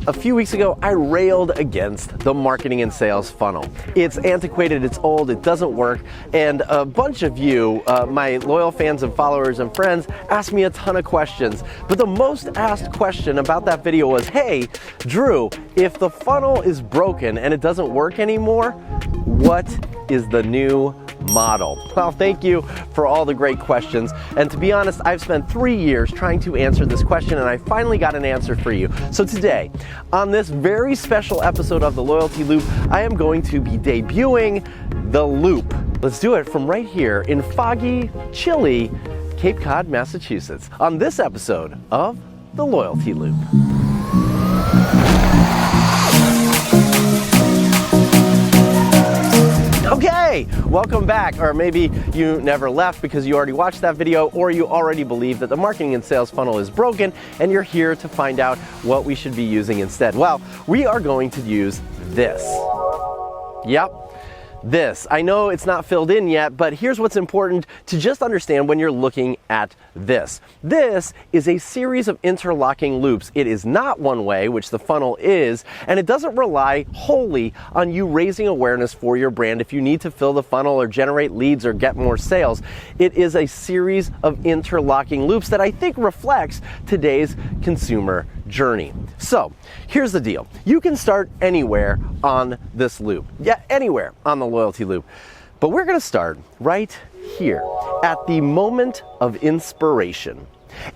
A few weeks ago, I railed against the marketing and sales funnel. It's antiquated, it's old, it doesn't work, and a bunch of you, my loyal fans and followers and friends, asked me a ton of questions. But the most asked question about that video was, hey, Drew, if the funnel is broken and it doesn't work anymore, what is the new model? Well, thank you for all the great questions. And to be honest, I've spent 3 years trying to answer this question, and I finally got an answer for you. So today, on this very special episode of the Loyalty Loop, I am going to be debuting the Loop. Let's do it from right here in foggy, chilly Cape Cod, Massachusetts, on this episode of the Loyalty Loop. Okay, welcome back. Or maybe you never left because you already watched that video, or you already believe that the marketing and sales funnel is broken and you're here to find out what we should be using instead. Well, we are going to use this. Yep. This. I know it's not filled in yet, but here's what's important to just understand when you're looking at this. This is a series of interlocking loops. It is not one way, which the funnel is, and it doesn't rely wholly on you raising awareness for your brand if you need to fill the funnel or generate leads or get more sales. It is a series of interlocking loops that I think reflects today's consumer journey. So here's the deal. You can start anywhere on this loop. Yeah, anywhere on the Loyalty Loop. But we're going to start right here at the moment of inspiration.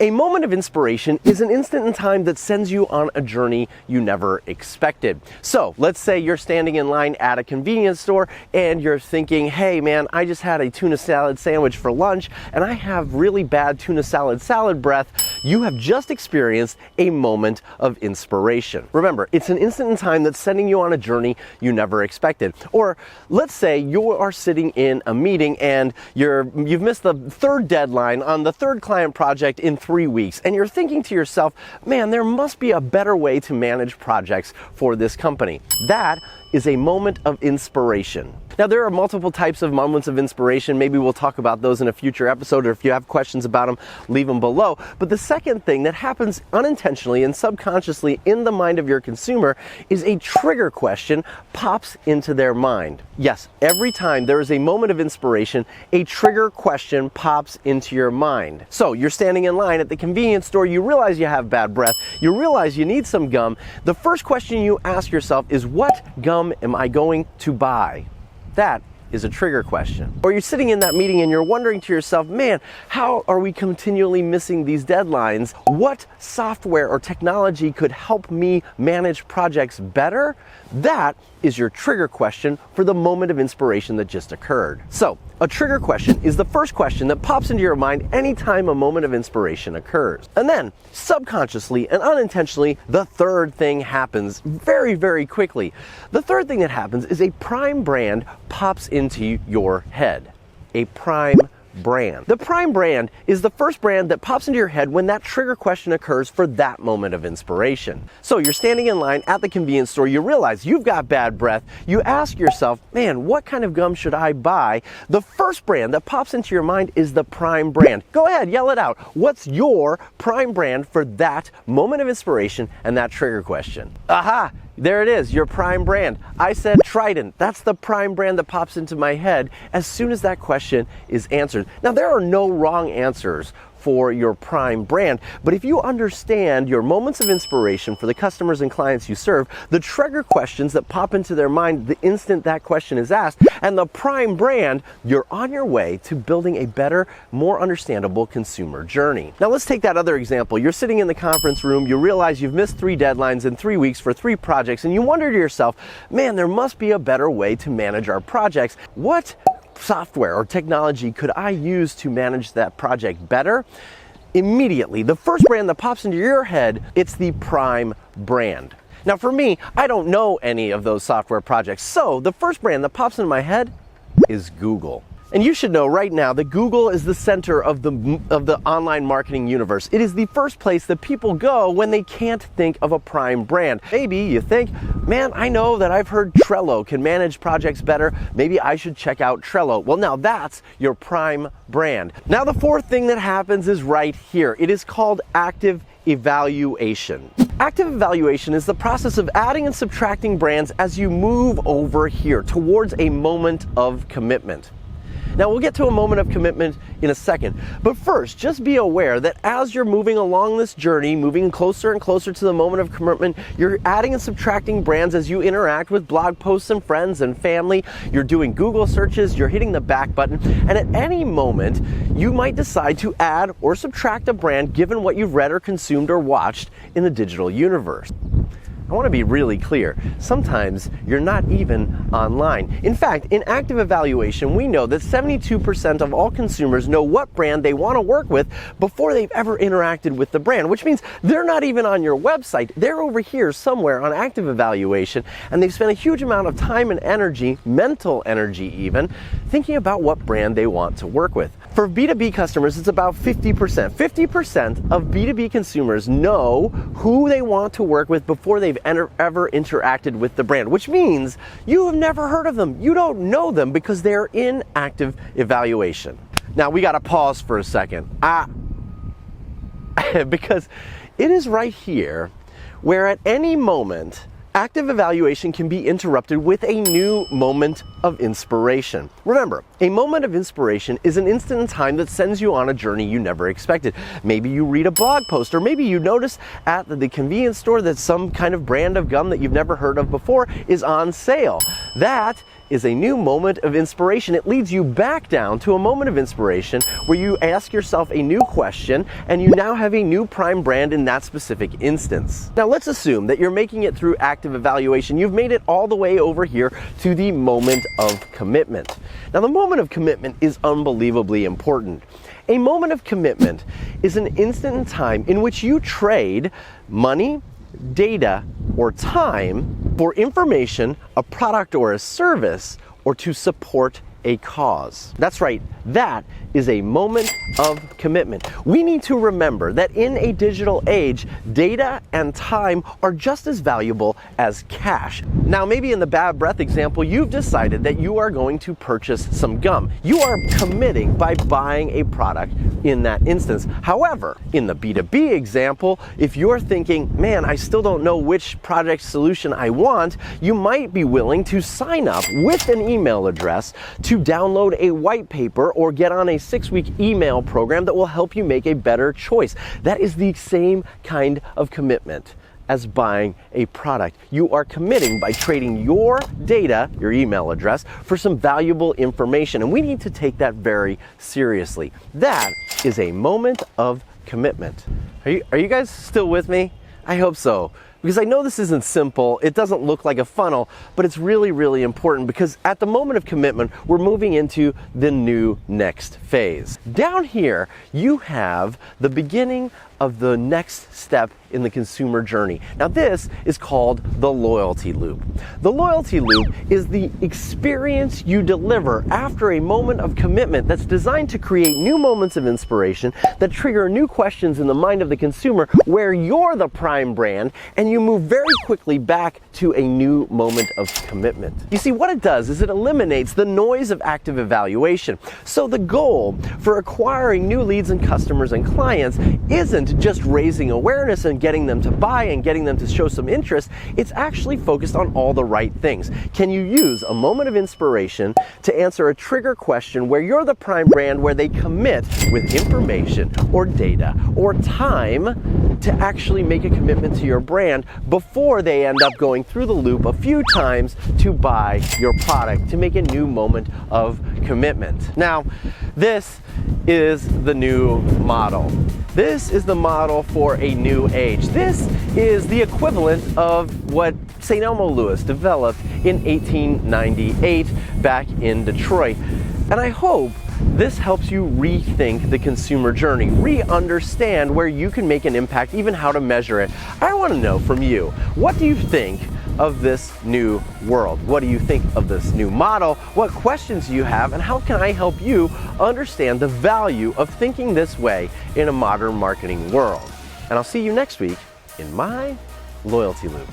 A moment of inspiration is an instant in time that sends you on a journey you never expected. So let's say you're standing in line at a convenience store and you're thinking, hey man, I just had a tuna salad sandwich for lunch and I have really bad tuna salad breath. You have just experienced a moment of inspiration. Remember, it's an instant in time that's sending you on a journey you never expected. Or let's say you are sitting in a meeting and you've missed the third deadline on the third client project in 3 weeks, and you're thinking to yourself, man, there must be a better way to manage projects for this company. That is a moment of inspiration. Now, there are multiple types of moments of inspiration. Maybe we'll talk about those in a future episode, or if you have questions about them, leave them below. But the second thing that happens unintentionally and subconsciously in the mind of your consumer is a trigger question pops into their mind. Yes, every time there is a moment of inspiration, a trigger question pops into your mind. So you're standing in line at the convenience store, you realize you have bad breath, you realize you need some gum. The first question you ask yourself is, what gum am I going to buy? That is a trigger question. Or you're sitting in that meeting and you're wondering to yourself, man, how are we continually missing these deadlines? What software or technology could help me manage projects better? That is your trigger question for the moment of inspiration that just occurred. So, a trigger question is the first question that pops into your mind anytime a moment of inspiration occurs. And then, subconsciously and unintentionally, the third thing happens very, very quickly. The third thing that happens is a prime brand pops into your head. A prime brand. The prime brand is the first brand that pops into your head when that trigger question occurs for that moment of inspiration. So you're standing in line at the convenience store, you realize you've got bad breath, you ask yourself, man, what kind of gum should I buy? The first brand that pops into your mind is the prime brand. Go ahead, yell it out. What's your prime brand for that moment of inspiration and that trigger question? Aha! There it is, your prime brand. I said Trident. That's the prime brand that pops into my head as soon as that question is answered. Now, there are no wrong answers for your prime brand, but if you understand your moments of inspiration for the customers and clients you serve, the trigger questions that pop into their mind the instant that question is asked, and the prime brand, you're on your way to building a better, more understandable consumer journey. Now let's take that other example. You're sitting in the conference room, you realize you've missed 3 deadlines in 3 weeks for 3 projects, and you wonder to yourself, man, there must be a better way to manage our projects. What software or technology could I use to manage that project better? Immediately, the first brand that pops into your head, it's the prime brand. Now for me, I don't know any of those software projects, so the first brand that pops into my head is Google. And you should know right now that Google is the center of the online marketing universe. It is the first place that people go when they can't think of a prime brand. Maybe you think, man, I know that I've heard Trello can manage projects better. Maybe I should check out Trello. Well, now that's your prime brand. Now the fourth thing that happens is right here. It is called active evaluation. Active evaluation is the process of adding and subtracting brands as you move over here towards a moment of commitment. Now, we'll get to a moment of commitment in a second, but first, just be aware that as you're moving along this journey, moving closer and closer to the moment of commitment, you're adding and subtracting brands as you interact with blog posts and friends and family, you're doing Google searches, you're hitting the back button, and at any moment, you might decide to add or subtract a brand given what you've read or consumed or watched in the digital universe. I want to be really clear. Sometimes you're not even online. In fact, in active evaluation, we know that 72% of all consumers know what brand they want to work with before they've ever interacted with the brand, which means they're not even on your website. They're over here somewhere on active evaluation, and they've spent a huge amount of time and energy, mental energy even, thinking about what brand they want to work with. For B2B customers, it's about 50%. 50% of B2B consumers know who they want to work with before they've ever interacted with the brand, which means you have never heard of them. You don't know them because they're in active evaluation. Now, we got to pause for a second. Because it is right here where at any moment, active evaluation can be interrupted with a new moment of inspiration. Remember, a moment of inspiration is an instant in time that sends you on a journey you never expected. Maybe you read a blog post, or maybe you notice at the convenience store that some kind of brand of gum that you've never heard of before is on sale. That is a new moment of inspiration. It leads you back down to a moment of inspiration where you ask yourself a new question and you now have a new prime brand in that specific instance. Now, let's assume that you're making it through active evaluation. You've made it all the way over here to the moment of commitment. Now, the moment of commitment is unbelievably important. A moment of commitment is an instant in time in which you trade money, data, or time for information, a product or a service, or to support a cause. That's right, that is a moment of commitment. We need to remember that in a digital age, data and time are just as valuable as cash. Now, maybe in the bad breath example, you've decided that you are going to purchase some gum. You are committing by buying a product in that instance. However, in the B2B example, if you're thinking, man, I still don't know which project solution I want, you might be willing to sign up with an email address to download a white paper or get on a 6-week email program that will help you make a better choice. That is the same kind of commitment as buying a product. You are committing by trading your data, your email address, for some valuable information, and we need to take that very seriously. That is a moment of commitment. Are you guys still with me? I hope so. Because I know this isn't simple, it doesn't look like a funnel, but it's really, really important because at the moment of commitment, we're moving into the new next phase. Down here, you have the beginning of the next step in the consumer journey. Now, this is called the loyalty loop. The loyalty loop is the experience you deliver after a moment of commitment that's designed to create new moments of inspiration that trigger new questions in the mind of the consumer where you're the prime brand and you move very quickly back to a new moment of commitment. You see, what it does is it eliminates the noise of active evaluation. So the goal for acquiring new leads and customers and clients isn't just raising awareness and getting them to buy and getting them to show some interest. It's actually focused on all the right things. Can you use a moment of inspiration to answer a trigger question where you're the prime brand, where they commit with information or data or time to actually make a commitment to your brand before they end up going through the loop a few times to buy your product, to make a new moment of commitment. Now, this is the new model. This is the model for a new age. This is the equivalent of what St. Elmo Lewis developed in 1898 back in Detroit. And I hope this helps you rethink the consumer journey, re-understand where you can make an impact, even how to measure it. I want to know from you, what do you think of this new world? What do you think of this new model? What questions do you have, and how can I help you understand the value of thinking this way in a modern marketing world? And I'll see you next week in my loyalty loop.